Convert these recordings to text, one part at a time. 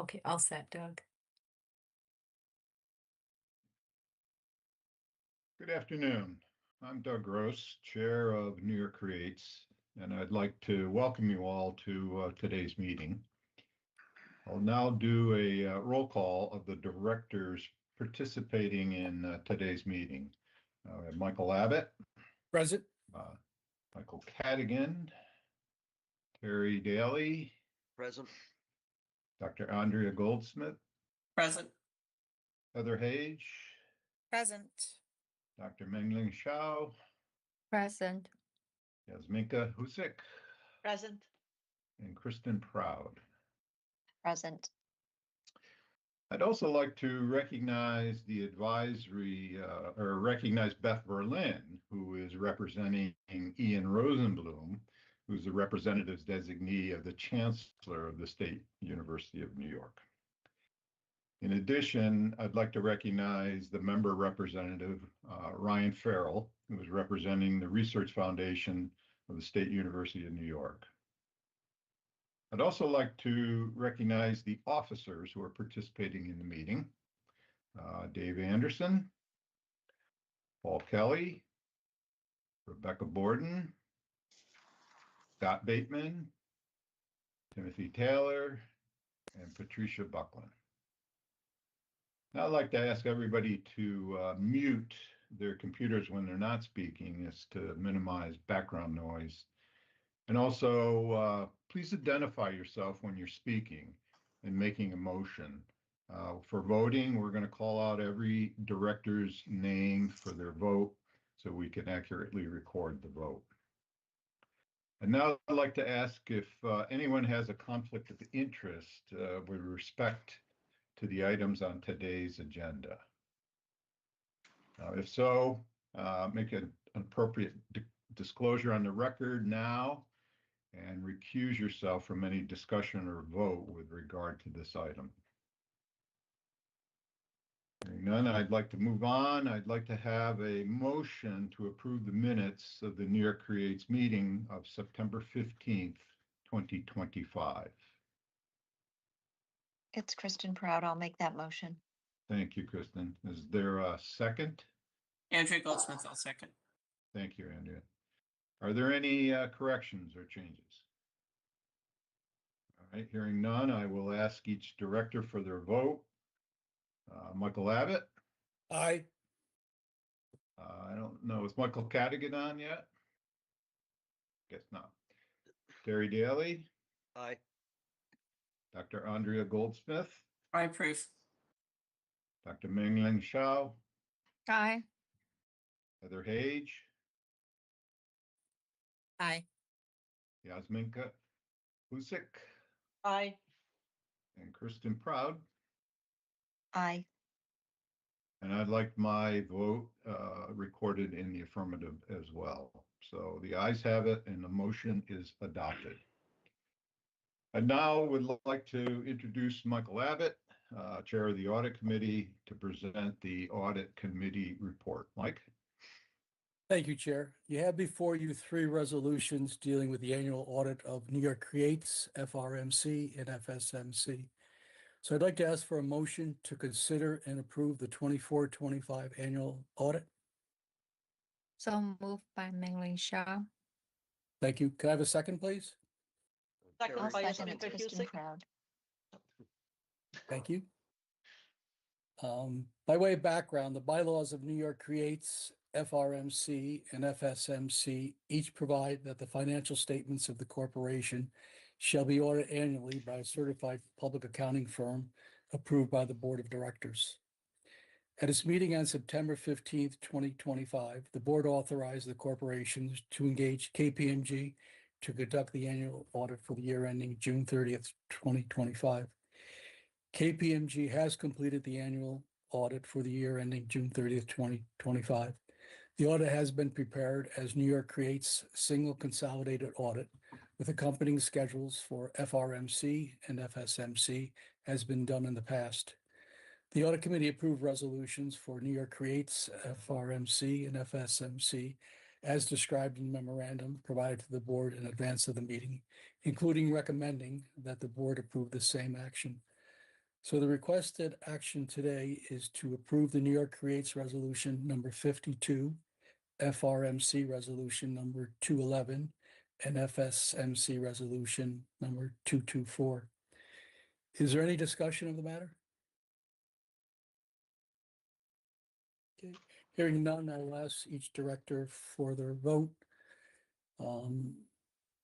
Okay, all set, Doug. Good afternoon. I'm Doug Gross, Chair of New York Creates, and I'd like to welcome you all to today's meeting. I'll now do a roll call of the directors participating in today's meeting. We have Michael Abbott. Present. Michael Cadigan. Terry Daly. Present. Dr. Andrea Goldsmith. Present. Heather Hage. Present. Dr. Mengling Shao. Present. Yasminka Husik. Present. And Kristen Proud. Present. I'd also like to recognize the advisory, or recognize Beth Berlin, who is representing Ian Rosenblum, who's the representative's designee of the Chancellor of the State University of New York. In addition, I'd like to recognize the member representative, Ryan Farrell, who is representing the Research Foundation of the State University of New York. I'd also like to recognize the officers who are participating in the meeting. Dave Anderson, Paul Kelly, Rebecca Borden, Scott Bateman, Timothy Taylor, and Patricia Buckland. Now I'd like to ask everybody to mute their computers when they're not speaking, as to minimize background noise. And also, please identify yourself when you're speaking and making a motion. For voting, we're going to call out every director's name for their vote so we can accurately record the vote. And now I'd like to ask if anyone has a conflict of interest with respect to the items on today's agenda. If so, make an appropriate disclosure on the record now and recuse yourself from any discussion or vote with regard to this item. Hearing none, I'd like to move on. I'd like to have a motion to approve the minutes of the New York Creates meeting of September 15th, 2025. It's Kristen Proud. I'll make that motion. Thank you, Kristen. Is there a second? Andrea Goldsmith, I'll second. Thank you, Andrea. Are there any corrections or changes? All right, hearing none, I will ask each director for their vote. Michael Abbott. Aye. I don't know, is Michael Cadigan on yet? Guess not. Terry Daly. Aye. Dr. Andrea Goldsmith. I approve. Dr. Mengling Shao. Aye. Heather Hage. Aye. Yasminka Husik. Aye. And Kristen Proud. Aye. And I'd like my vote recorded in the affirmative as well. So the ayes have it and the motion is adopted. I now would like to introduce Michael Abbott, Chair of the Audit Committee, to present the Audit Committee report. Mike? Thank you, Chair. You have before you 3 resolutions dealing with the annual audit of New York Creates, FRMC, and FSMC. So I'd like to ask for a motion to consider and approve the 24-25 annual audit. So moved by Mengling Shao. Thank you. Can I have a second, please? I'll Terry. second it. Kristen Proud. Thank you. By way of background, the bylaws of New York Creates, FRMC, and FSMC each provide that the financial statements of the corporation shall be audited annually by a certified public accounting firm approved by the Board of Directors. At its meeting on September 15th, 2025, the board authorized the corporation to engage KPMG to conduct the annual audit for the year ending June 30th, 2025. KPMG has completed the annual audit for the year ending June 30th, 2025. The audit has been prepared as New York Creates single consolidated audit with accompanying schedules for FRMC and FSMC has been done in the past. The Audit Committee approved resolutions for New York Creates, FRMC, and FSMC as described in the memorandum provided to the board in advance of the meeting, including recommending that the board approve the same action. So the requested action today is to approve the New York Creates Resolution number 52, FRMC Resolution number 211, and FSMC Resolution number 224. Is there any discussion of the matter? Okay, hearing none, I'll ask each director for their vote.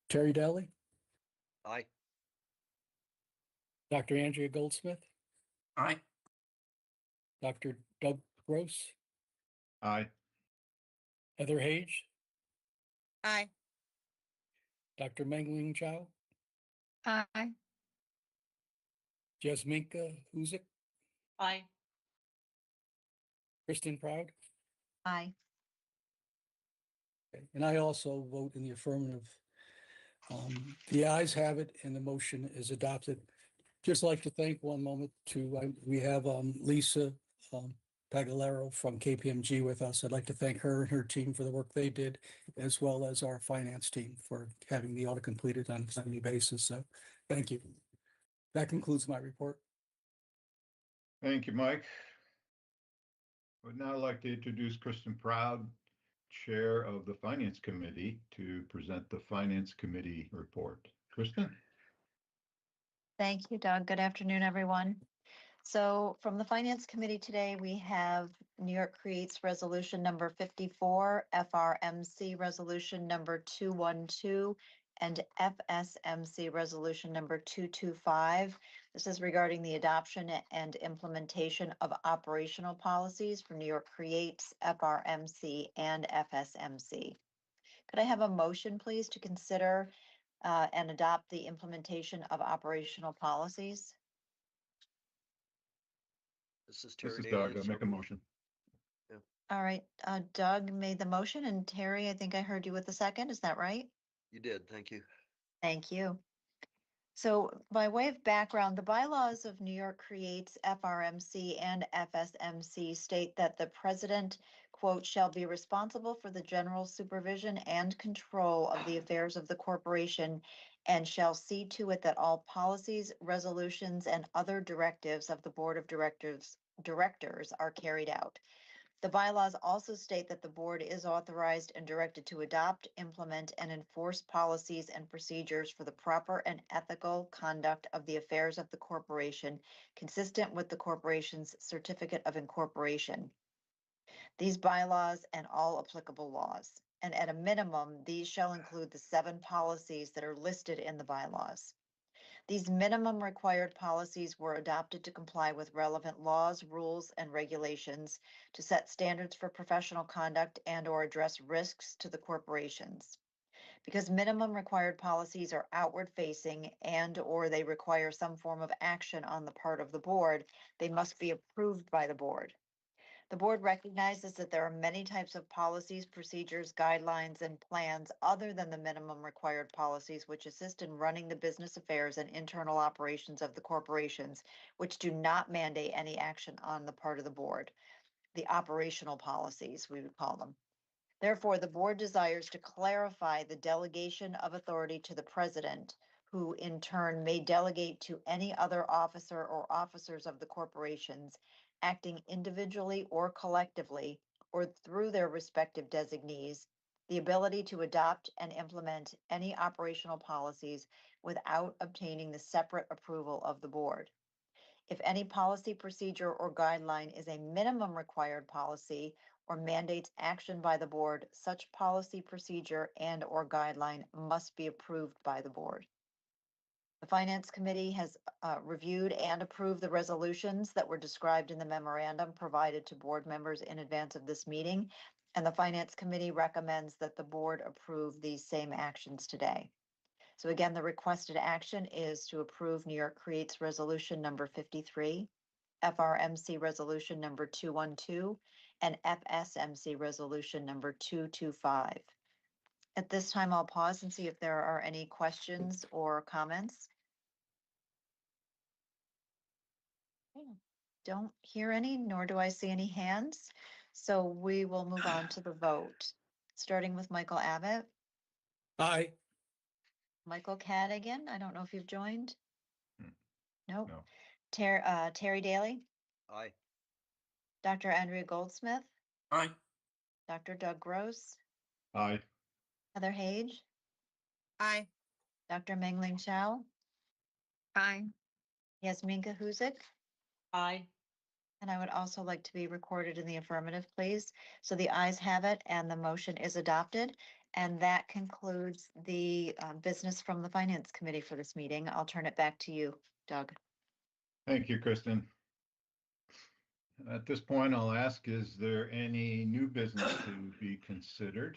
Terry Daly, Aye. Dr. Andrea Goldsmith, Aye. Dr. Doug Gross, Aye. Heather Hage, Aye. Dr. Mengling Zhao, Aye. Jasminka Huzik, Aye. Kristen Proud. Aye. Okay, and I also vote in the affirmative. The ayes have it and the motion is adopted. Just like to thank one moment we have Lisa Pagalero from KPMG with us. I'd like to thank her and her team for the work they did, as well as our finance team for having the audit completed on a timely basis. So thank you. That concludes my report. Thank you, Mike. I would now like to introduce Kristen Proud, Chair of the Finance Committee, to present the Finance Committee report. Kristen? Thank you, Doug. Good afternoon, everyone. So from the Finance Committee today, we have New York Creates Resolution number 54, FRMC Resolution number 212, and FSMC Resolution number 225. This is regarding the adoption and implementation of operational policies for New York Creates, FRMC, and FSMC. Could I have a motion, please, to consider and adopt the implementation of operational policies? This is This Terry is Daly. Doug. I'll make a motion. All right, Doug made the motion, and Terry, I think I heard you with the second. Is that right? You did, thank you. Thank you. So by way of background, the bylaws of New York Creates, FRMC, and FSMC state that the president, quote, shall be responsible for the general supervision and control of the affairs of the corporation and shall see to it that all policies, resolutions, and other directives of the board of directors are carried out. The bylaws also state that the board is authorized and directed to adopt, implement, and enforce policies and procedures for the proper and ethical conduct of the affairs of the corporation, consistent with the corporation's certificate of incorporation. These bylaws and all applicable laws, and at a minimum, these shall include the 7 policies that are listed in the bylaws. These minimum required policies were adopted to comply with relevant laws, rules, and regulations to set standards for professional conduct and/or address risks to the corporations. Because minimum required policies are outward facing and/or they require some form of action on the part of the board, they must be approved by the board. The board recognizes that there are many types of policies, procedures, guidelines, and plans other than the minimum required policies which assist in running the business affairs and internal operations of the corporations, which do not mandate any action on the part of the board. The operational policies, we would call them. Therefore, the board desires to clarify the delegation of authority to the president, who in turn may delegate to any other officer or officers of the corporations, acting individually or collectively, or through their respective designees, the ability to adopt and implement any operational policies without obtaining the separate approval of the board. If any policy, procedure, or guideline is a minimum required policy or mandates action by the board, such policy, procedure, and/or guideline must be approved by the board. The Finance Committee has reviewed and approved the resolutions that were described in the memorandum provided to board members in advance of this meeting, and the Finance Committee recommends that the board approve these same actions today. So again, the requested action is to approve New York Creates Resolution number 53, FRMC Resolution number 212, and FSMC Resolution number 225. At this time, I'll pause and see if there are any questions or comments. Don't hear any, nor do I see any hands. So we will move on to the vote, starting with Michael Abbott. Aye. Michael Cadigan, I don't know if you've joined. Hmm. Nope. No. Terry Daly, Aye. Dr. Andrea Goldsmith, Aye. Dr. Doug Gross, Aye. Heather Hage, Aye. Dr. Mengling Shao, Aye. Yasmin Kahuzik, Aye. and I would also like to be recorded in the affirmative, please. So the ayes have it and the motion is adopted. And that concludes the business from the Finance Committee for this meeting. I'll turn it back to you, Doug. Thank you, Kristen. At this point, I'll ask, is there any new business to be considered?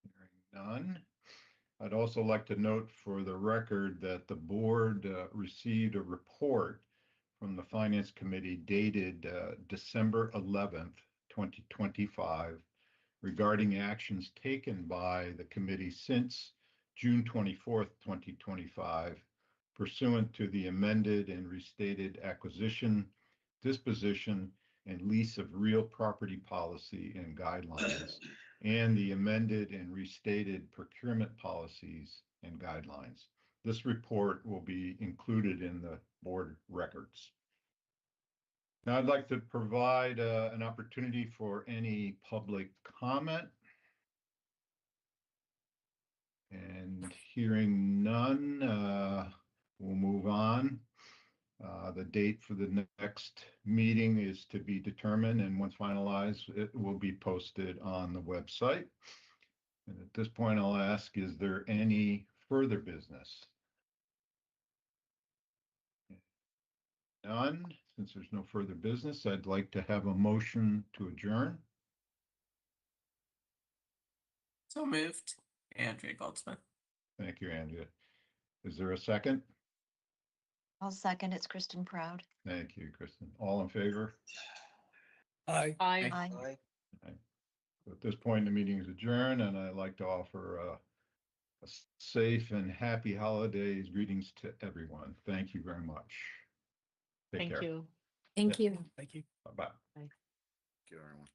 Hearing none. I'd also like to note for the record that the board received a report from the Finance Committee dated December 11th, 2025, regarding actions taken by the committee since June 24th, 2025, pursuant to the amended and restated acquisition, disposition, and lease of real property policy and guidelines, and the amended and restated procurement policies and guidelines. This report will be included in the board records. Now, I'd like to provide an opportunity for any public comment. And hearing none, we'll move on. The date for the next meeting is to be determined, and once finalized, it will be posted on the website. And at this point, I'll ask, is there any further business? None. Since there's no further business, I'd like to have a motion to adjourn. So moved. Andrea Goldsmith. Thank you, Andrea. Is there a second? I'll second. It's Kristen Proud. Thank you, Kristen. All in favor? Aye. Aye. Aye. Aye. At this point, the meeting is adjourned, and I'd like to offer a safe and happy holidays greetings to everyone. Thank you very much. Take Thank care. you. Thank you. Thank you. Bye-bye. Thank you, everyone.